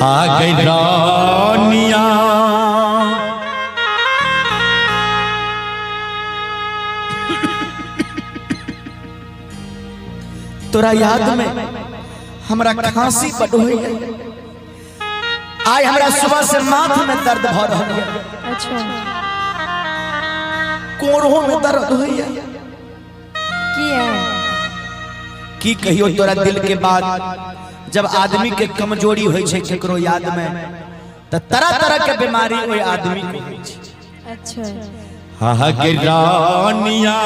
आ गई रानिया तोरा याद में हमरा खांसी बड़ होई है। आज हमरा सुबह से माथ में दर्द भ रहा है। अच्छा कोरों में दर्द होई है। की कहियो तोरा दिल के बात जब आदमी के कमजोरी होई छे केकरो याद में त तरह तरह के बीमारी ओई आदमी को होई छे। अच्छा हा के रानिया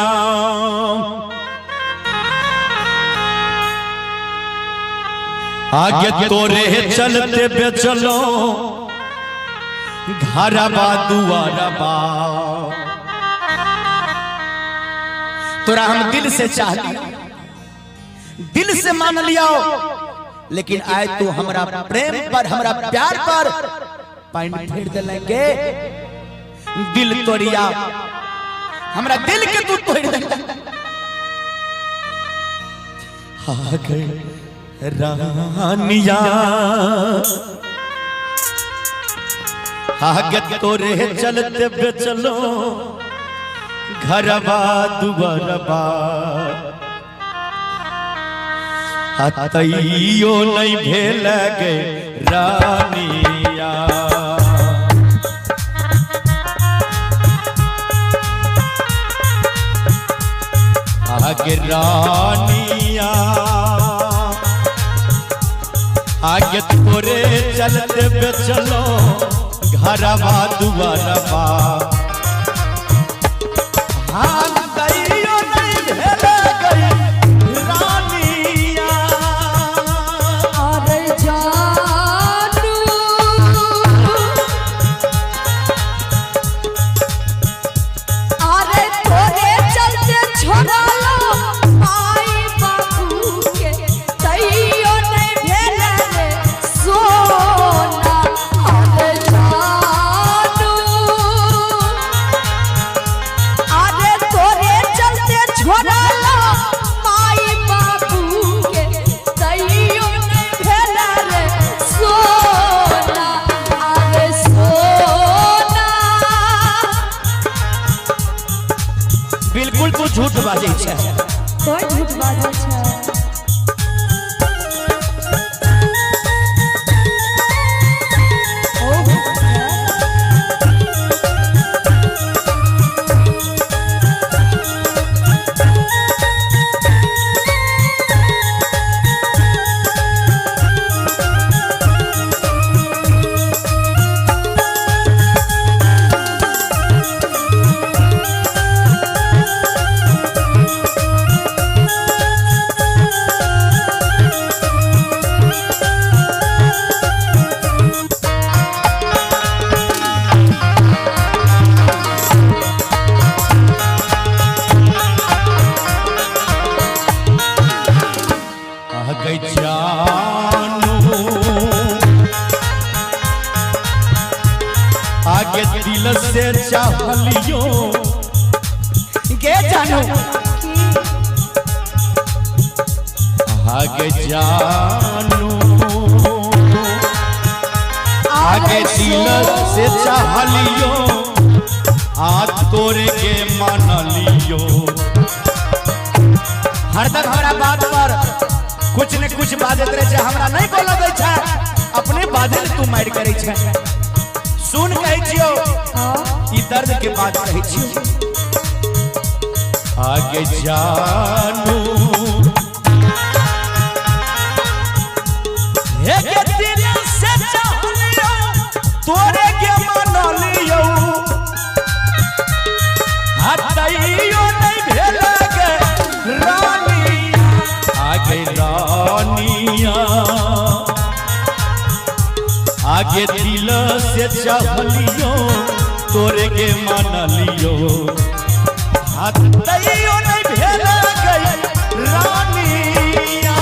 आगे तोरे चलते बेचलो घरबा दुआरबा तोरा हम दिल से चाहती दिल से मान लिया लेकिन आए तू हमरा प्रेम पर हमरा प्यार पर पानी फेर देलके दिल तोड़िया हमरा दिल के तू तोड़ दे। आ गई रानिया आगे तोरे चलते बेचलो घरबा दुआरबा तैयो नहीं भेल गे रानिया आगे रानिया आगे तोरे चलते बेचलो घरबा दुआरबा बिल्कुल तू झूठ बाजै छै। कोई झूठ बाजै छै। आगे दिल से चाहलियो के जानू आगे जानू आगे दिल से चाहलियो आज तोरे के मान लियो। हरदम हमरा बात पर कुछ न कुछ बाजत रहे छै। हमरा नहीं बोला दे छै अपने बाजे तू मार करे छै। सुन कहै छियो ई दर्द के बात कहै छियो। आगे जानू एक दिल से चाहलियो तोरे के मान लियो हटइयो नहीं भेल गे रानी। आगे रानिया आगे दिल से चाहलियो तोरे के मान लियो हटइयो नहीं भेल गे रानिया।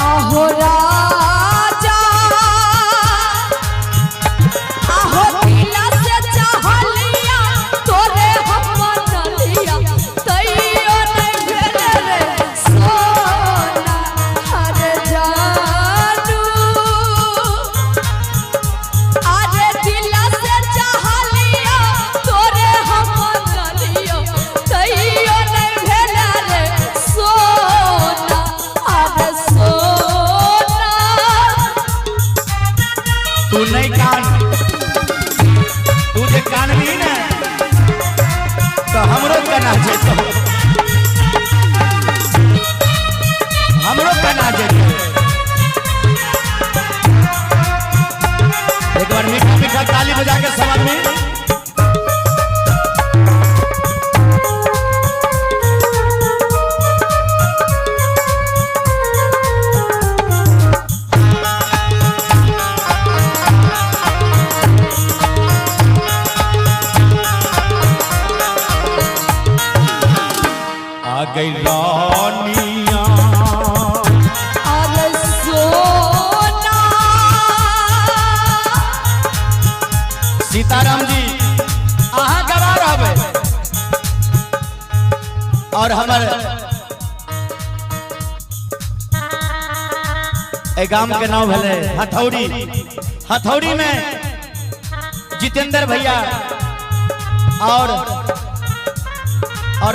आहो राजा आहो दिल से चाहलिया तोरे हम मान लिया तैयो नहीं भेल रे सोना हर जानू तू नहीं कान, तू जे कान भी ना तो हमरो कना जे तो हमरो कना जे। एक बार मीठा मीठा ताली बजा के सब आदमी आ गई रानिया अरे सोना सीताराम जी अहाँ गवा रहबे और हमर ए गांव के नाम भले हथौड़ी। हथौड़ी में जितेंद्र भैया और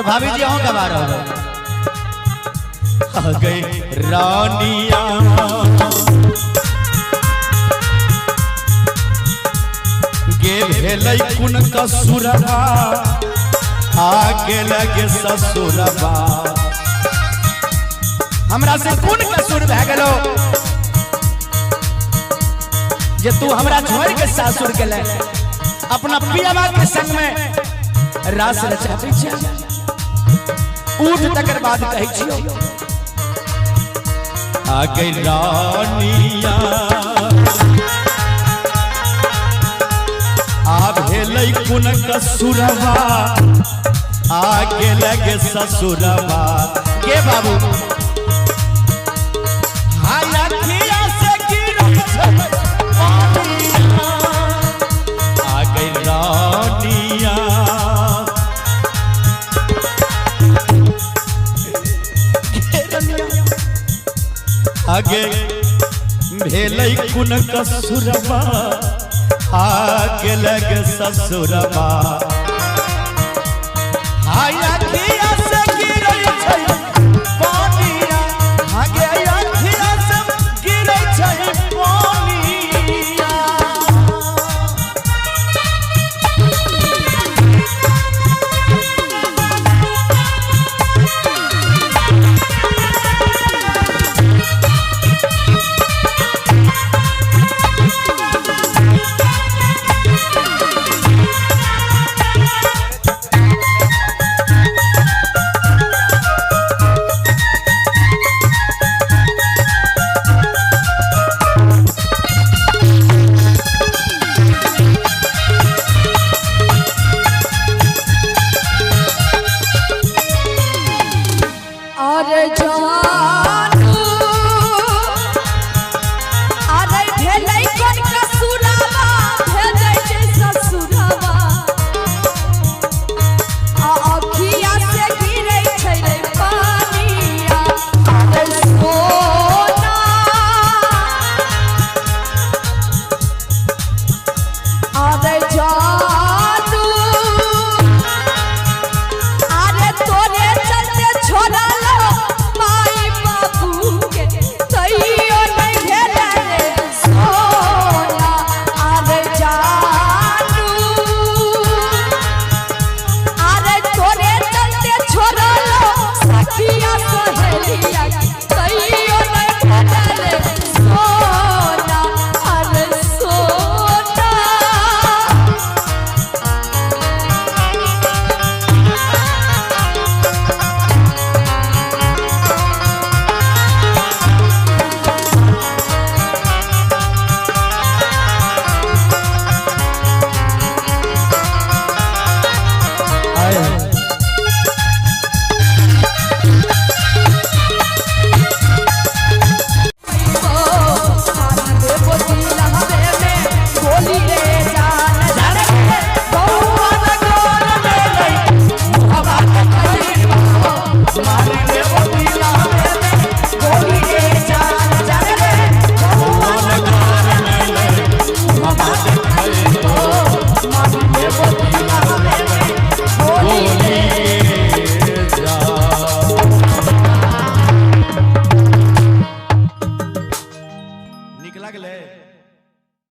भाभी जी अहों गवा रहे। आ गई रानिया गे भेलै कुन कसुरबा आगे लगे ससुरबा। हमरा से कौन कसूर भए गेलो जे तू हमरा छोड़ के सासुर गेले अपना पियावा के संग में रास रचाबे छै। उठ तकर बाद कहै छियो आ गई रानिया आ भेलै कुन कसुरबा आगे लगे ससुरबा। के बाबू हाय अखिया से गिरल छै पानिया। आ गई रानिया आगे भेलै कुन कसुरबा आगे लगे ससुरबा। हाय अखिया